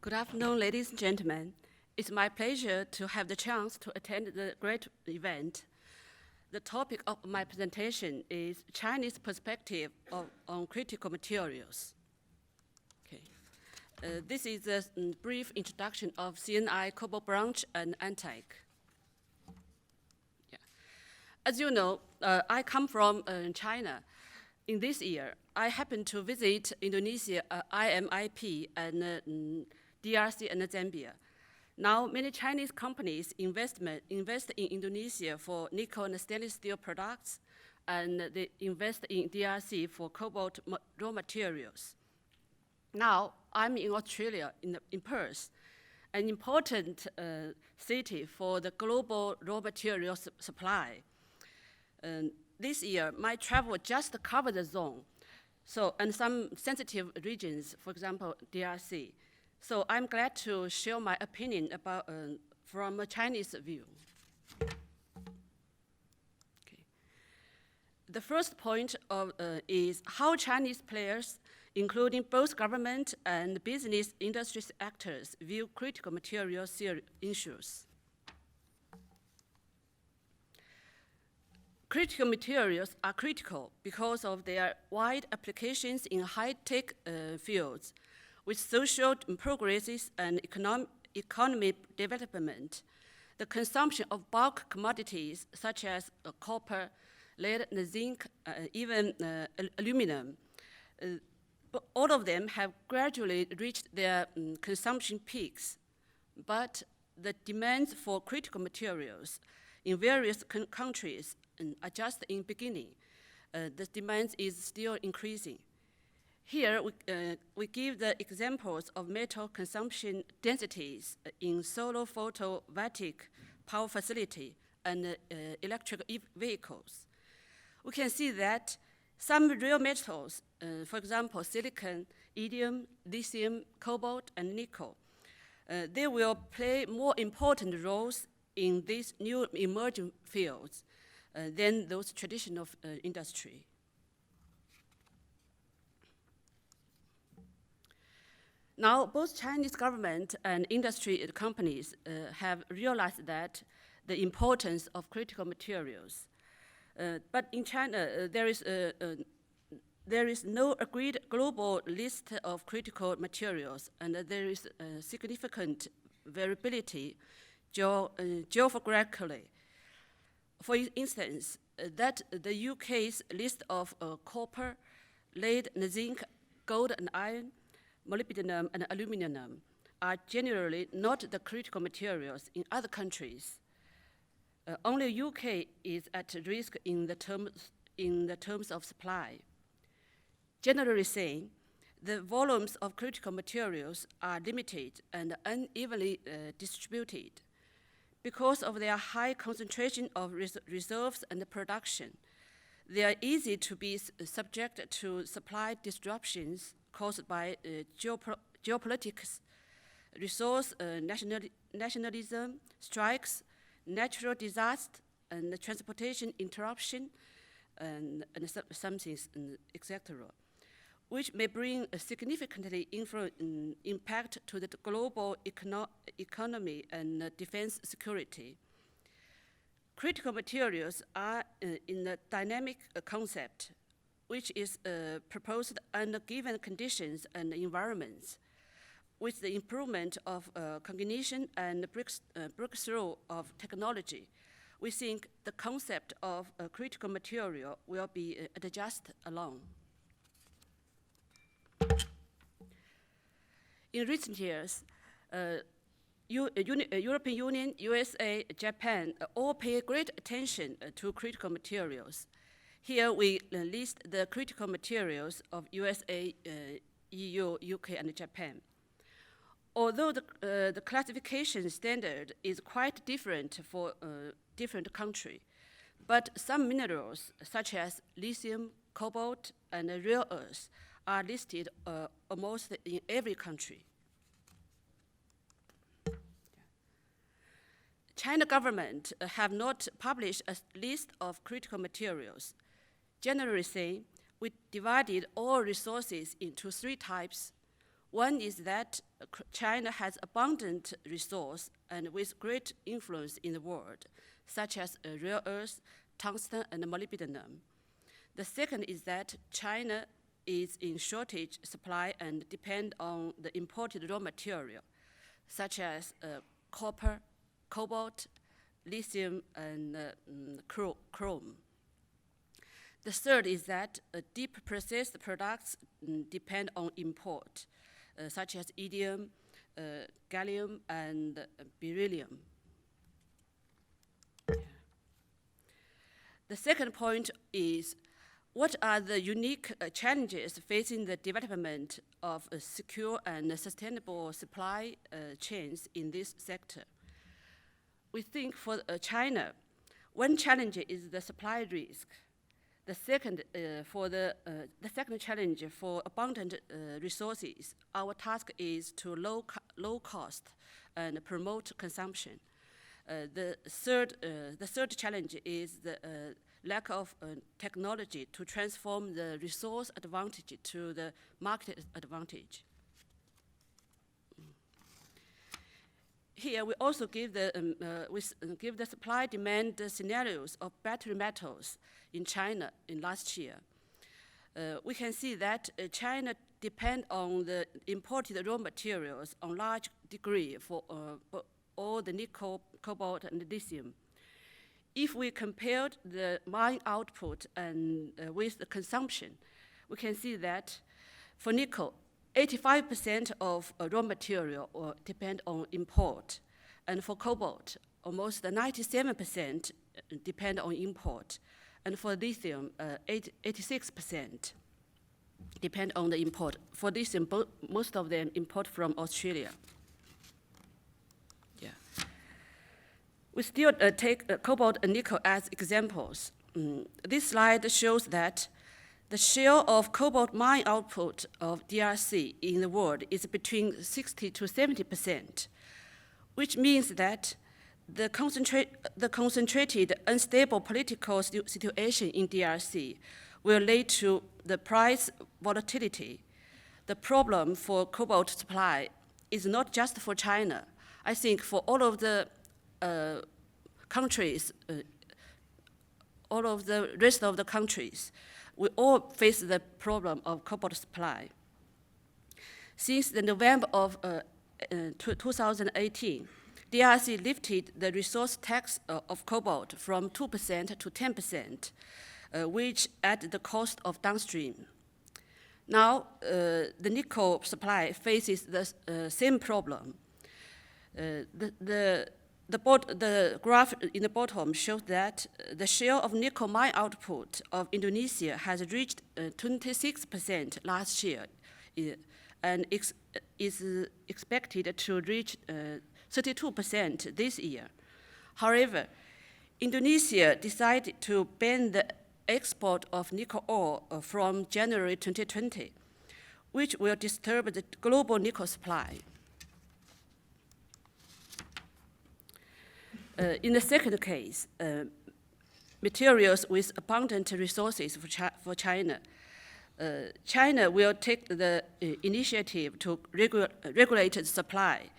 Good afternoon, ladies and gentlemen. It's my pleasure to have the chance to attend the great event. The topic of my presentation is Chinese perspective on critical materials. Okay. This is a brief introduction of CNI Cobalt Branch and Antaike. Yeah. As you know, I come from China. In this year, I happened to visit Indonesia, IMIP, and DRC and Zambia. Now, many Chinese companies invest in Indonesia for nickel and stainless steel products, and they invest in DRC for cobalt raw materials. Now, I'm in Australia, in Perth, an important city for the global raw materials supply. This year, my travel just covered the zone, and some sensitive regions, for example, DRC. So I'm glad to share my opinion about from a Chinese view. Okay. The first point is how Chinese players, including both government and business industry actors, view critical material issues. Critical materials are critical because of their wide applications in high-tech fields, with social progresses and economic development. The consumption of bulk commodities such as copper, lead, zinc, even aluminum, all of them have gradually reached their consumption peaks. But the demands for critical materials in various countries are just in beginning. The demand is still increasing. Here, we give the examples of metal consumption densities in solar photovoltaic power facility and electric vehicles. We can see that some real metals, for example, silicon, indium, lithium, cobalt, and nickel, they will play more important roles in these new emerging fields than those traditional industry. Now, both Chinese government and industry companies have realized that the importance of critical materials. But in China, there is no agreed global list of critical materials, and there is significant variability geographically. For instance, that the UK's list of copper, lead, zinc, gold, and iron, molybdenum, and aluminum are generally not the critical materials in other countries. Only UK is at risk in the terms of supply. Generally saying, the volumes of critical materials are limited and unevenly distributed. Because of their high concentration of reserves and production, they are easy to be subject to supply disruptions caused by geopolitics, resource nationalism, strikes, natural disaster, and transportation interruption, and some things, etc., which may bring a significantly impact to the global economy and defense security. Critical materials are in a dynamic concept, which is proposed under given conditions and environments. With the improvement of cognition and breakthrough of technology, we think the concept of a critical material will be adjusted along. In recent years, European Union, USA, Japan all pay great attention to critical materials. Here we list the critical materials of USA, EU, UK, and Japan. Although the classification standard is quite different for different countries, but some minerals, such as lithium, cobalt, and rare earths, are listed almost in every country. China government have not published a list of critical materials. Generally saying, we divided all resources into three types. One is that China has abundant resource and with great influence in the world, such as rare earths, tungsten, and molybdenum. The second is that China is in shortage supply and depend on the imported raw material, such as copper, cobalt, lithium, and chrome. The third is that deep processed products depend on import, such as indium, gallium, and beryllium. The second point is, what are the unique challenges facing the development of secure and sustainable supply chains in this sector? We think for China, one challenge is the supply risk. The second challenge for abundant resources, our task is to low cost and promote consumption. The third challenge is the lack of technology to transform the resource advantage to the market advantage. Here we also give the supply-demand scenarios of battery metals in China in last year. We can see that China depends on the imported raw materials on large degree for all the nickel, cobalt, and lithium. If we compared the mine output and with the consumption, we can see that for nickel, 85% of raw material depend on import, and for cobalt, almost 97% depend on import, and for lithium, 86% depend on the import. For lithium, most of them import from Australia. Yeah. We still take cobalt and nickel as examples. This slide shows that the share of cobalt mine output of DRC in the world is between 60 to 70%, which means that the concentrated unstable political situation in DRC will lead to the price volatility. The problem for cobalt supply is not just for China. I think for all of the countries, all of the rest of the countries, we all face the problem of cobalt supply. Since the November of 2018, DRC lifted the resource tax of cobalt from 2% to 10%, which at the cost of downstream. Now, the nickel supply faces the same problem. The graph in the bottom shows that the share of nickel mine output of Indonesia has reached 26% last year and is expected to reach 32% this year. However, Indonesia decided to ban the export of nickel ore from January 2020, which will disturb the global nickel supply. In the second case, materials with abundant resources for China, China will take the initiative to regulate the supply,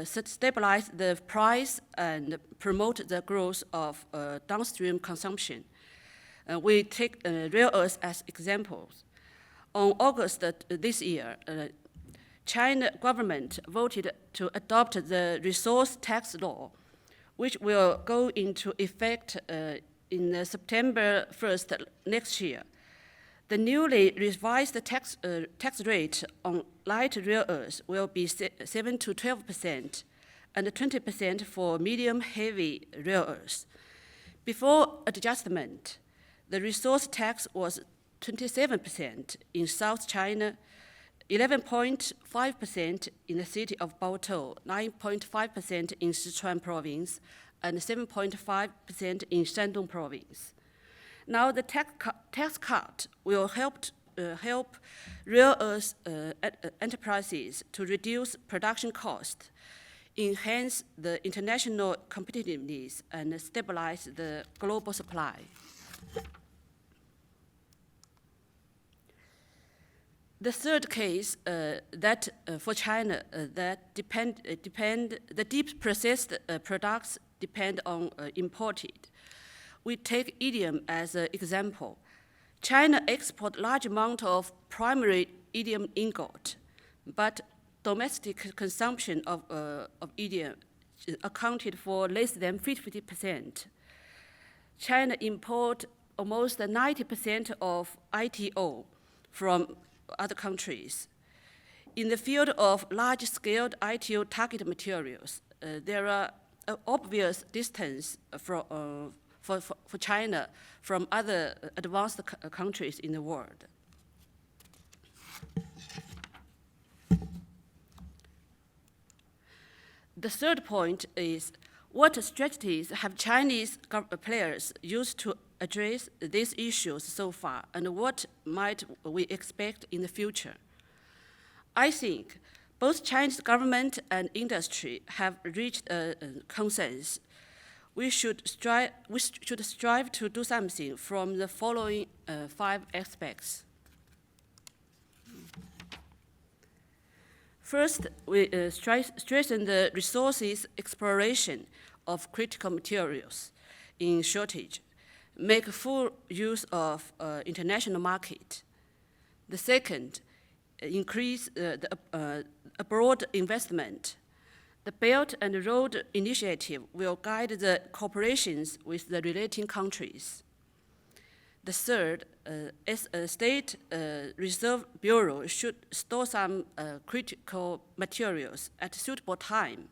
stabilize the price, and promote the growth of downstream consumption. We take rare earths as examples. On August this year, China government voted to adopt the resource tax law, which will go into effect in September 1st next year. The newly revised tax rate on light rare earths will be 7 to 12% and 20% for medium heavy rare earths. Before adjustment, the resource tax was 27% in South China, 11.5% in the city of Baotou, 9.5% in Sichuan province, and 7.5% in Shandong province. Now the tax cut will help rare earth enterprises to reduce production costs, enhance the international competitiveness, and stabilize the global supply. The third case that for China that the deep processed products depend on imported. We take indium as an example. China export large amount of primary indium ingot, but domestic consumption of indium accounted for less than 50%. China import almost 90% of ITO from other countries. In the field of large-scale ITO target materials, there are obvious distance for China from other advanced countries in the world. The third point is, what strategies have Chinese players used to address these issues so far, and what might we expect in the future? I think both Chinese government and industry have reached a consensus. We should strive to do something from the following 5 aspects. First, we strengthen the resources exploration of critical materials in shortage, make full use of international market. The second, increase the abroad investment. The Belt and Road Initiative will guide the cooperations with the relating countries. The third, as a State Reserve Bureau should store some critical materials at a suitable time,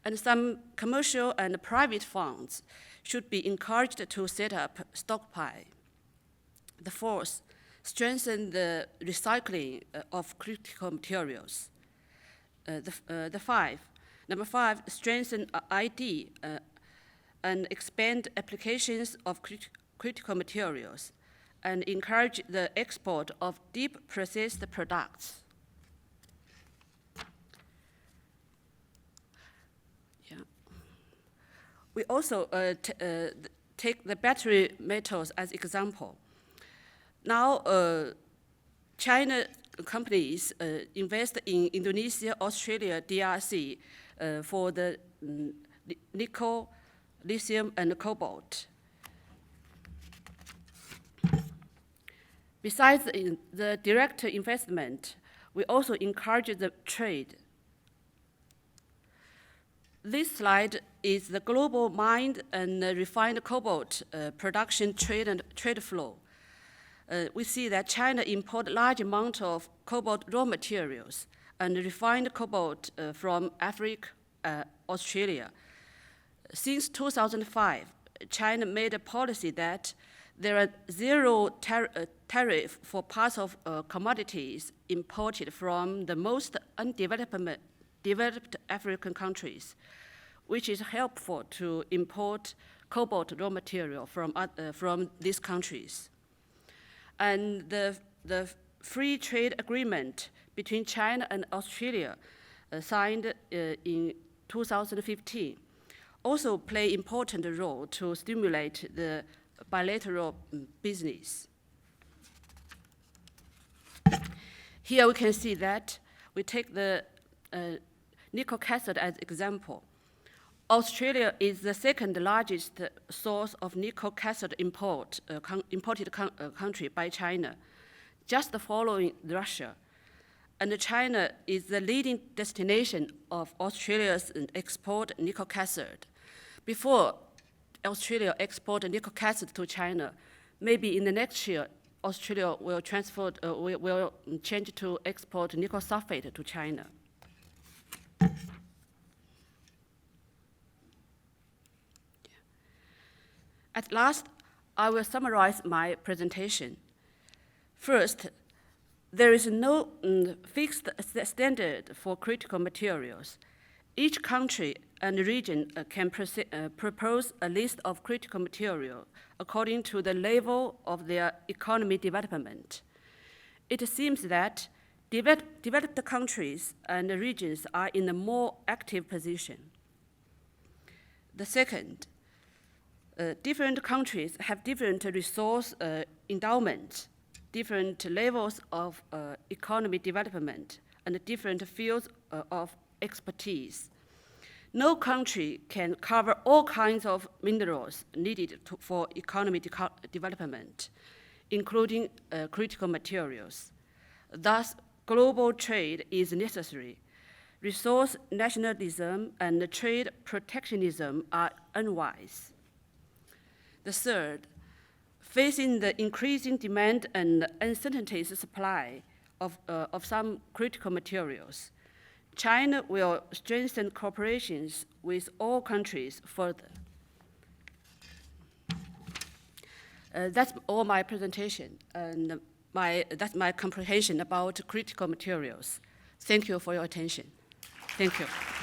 and some commercial and private funds should be encouraged to set up stockpile. The fourth, strengthen the recycling of critical materials. Number 5, strengthen ID and expand applications of critical materials and encourage the export of deep processed products. Yeah. We also take the battery metals as example. Now, China companies invest in Indonesia, Australia, DRC for the nickel, lithium, and cobalt. Besides the direct investment, we also encourage the trade. This slide is the global mined and refined cobalt production trade flow. We see that China imports large amount of cobalt raw materials and refined cobalt from Africa, Australia. Since 2005, China made a policy that there are zero tariff for parts of commodities imported from the most developed African countries, which is helpful to import cobalt raw material from these countries. And the free trade agreement between China and Australia signed in 2015 also play important role to stimulate the bilateral business. Here we can see that we take the nickel cathode as example. Australia is the second largest source of nickel cathode imported country by China, just following Russia. And China is the leading destination of Australia's export nickel cathode. Before Australia export nickel cathode to China, maybe in the next year, Australia will change to export nickel sulfate to China. At last, I will summarize my presentation. First, there is no fixed standard for critical materials. Each country and region can propose a list of critical material according to the level of their economy development. It seems that developed countries and regions are in a more active position. The second, different countries have different resource endowments. different levels of economy development, and different fields of expertise. No country can cover all kinds of minerals needed for economy development, including critical materials. Thus, global trade is necessary. Resource nationalism and trade protectionism are unwise. The third, facing the increasing demand and uncertainties supply of some critical materials, China will strengthen cooperations with all countries further. That's all my presentation, and that's my comprehension about critical materials. Thank you for your attention. Thank you.